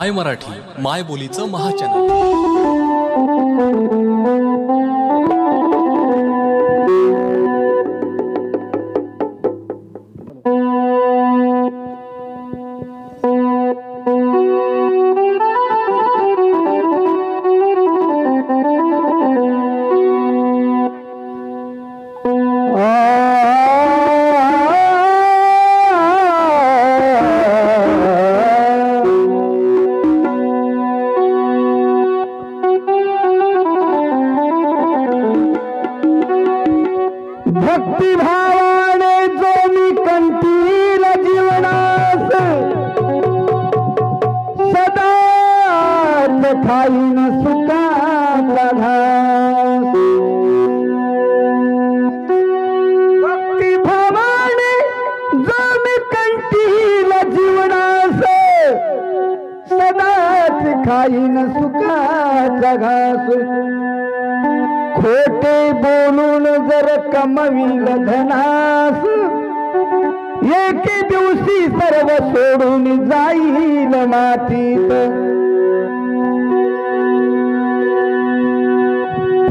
माय मराठी माय बोलीचं महाचॅनल। भक्तिभावाने जो मी कंठील जीवनास सदा खाईन सुखाचा घास। भक्तिभावाने जो मी कंठील जीवनास सदाच खाईन सुखाचा घास। खोटे बोलून जर कमविल धनास एके दिवशी सर्व सोडून जाईल मातीत।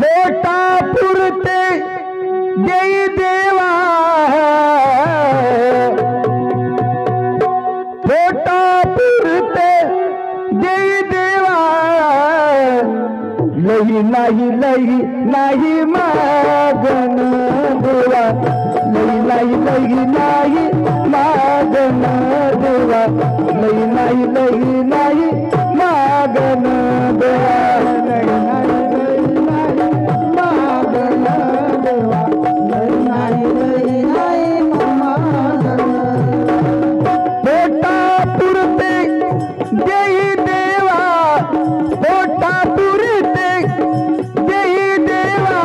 पोटा पुरते देई देवा पोटा पुरते देई देवा लई नाही मागन देवा लई नाही मागन देवा लई नाही मागन देवा लई नाही मागन देवा लई नाही मागन। पोटा पुरते देई देवा पोटा पुरते देई देवा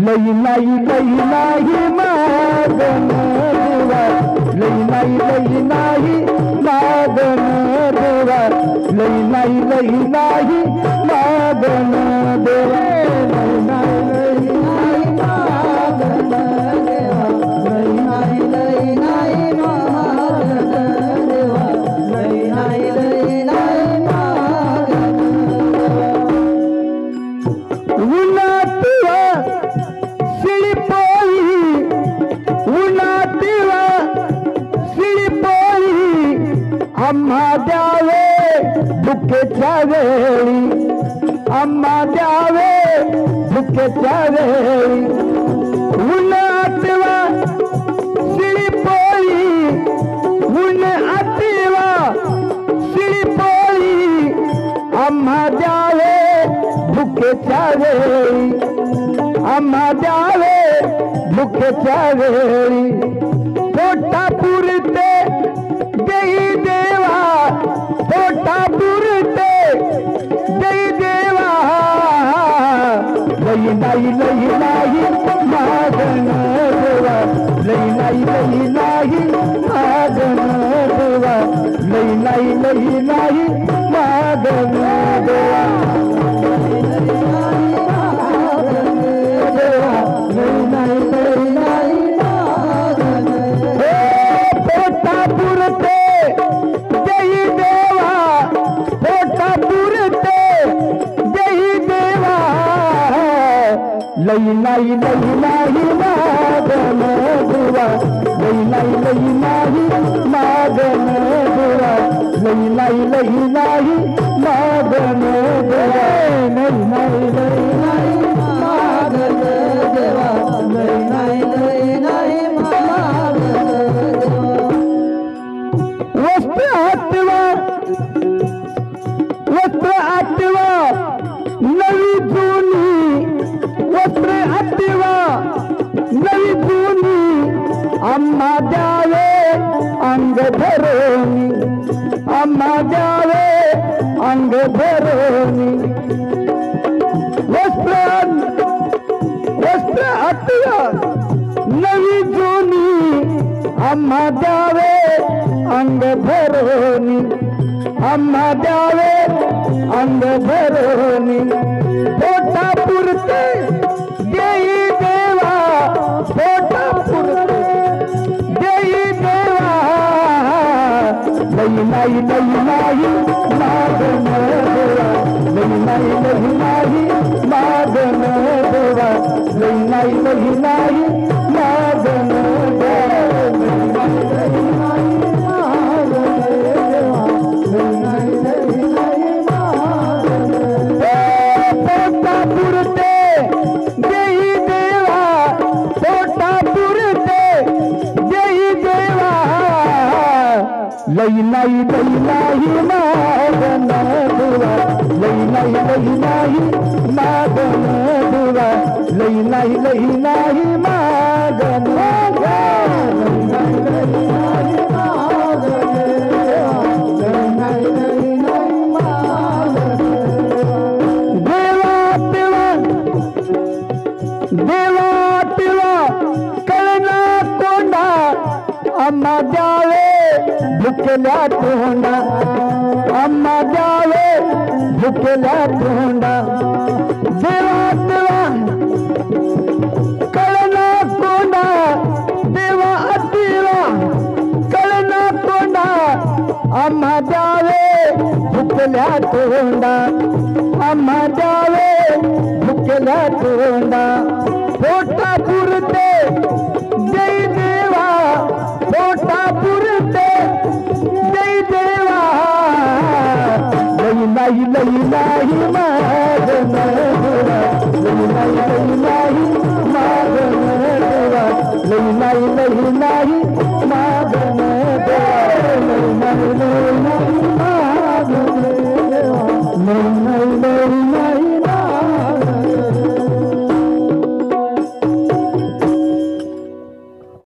लई नाही मागन देवा लई नाही मागन देवा लई नाही मागन देवा लई नाही मागन देवा लई नाही मागन देवा लई नाही मागन। उन्हातिवा शिळीपोळी उन्हातिवा शिळीपोळी आम्हा द्यावे भुकेच्या वेळी आम्हा द्यावे भुकेच्या वेळी। उन्हातिवा शिळीपोळी उन्हातिवा शिळीपोळी आम्हा द्यावे भुकेच्या वेळी आम्हा द्यावे भुकेच्या वेळी। पोटा पुरते देई देवा पोटा पुरते देई देवा लई नाही मागन देवा लई नाही मागन देवा लई नाही मागन देवा पोटा पुरते देई देवा पोटा पुरते देई देवा लई नाही मागन देवा लई नाही मागन देवा लई नाही मागन देवा लई नाही मागन देवा लई नाही मागन देवा। वस्त्र आठवा नवी जुनी वस्त्र आठवा नवी जुनी आम्हा द्यावे अंग भरोनी आम्हा द्यावे अंग भरोनी। वस्त्र आठवा नवी जुनी आम्हा द्यावे अंग भरोनी आम्हा द्यावे अंग भरोनी। पोटा पुरते देई देवा पोटा पुरते देई देवा लई लई नाही मागन देवा लई नाही मागन देवा लई नाही मागन पोटा पुरते देई देवा पोटा पुरते देई देवा लई नाही मागन देवा लई नाही मागन देवा लई नाही मागन देवा देवा कळना कोंडा अम्मा द्यावे भुकल्या तोंडा अम्मा द्यावे भुकल्या तोंडा देवा देवा कळना कोंडा देवा देवा कळना कोंडा अम्मा द्यावे भुकल्या तोंडा अम्मा द्यावे भुकल्या तोंडा पोटा पुरते जय देवा पोटा पुरते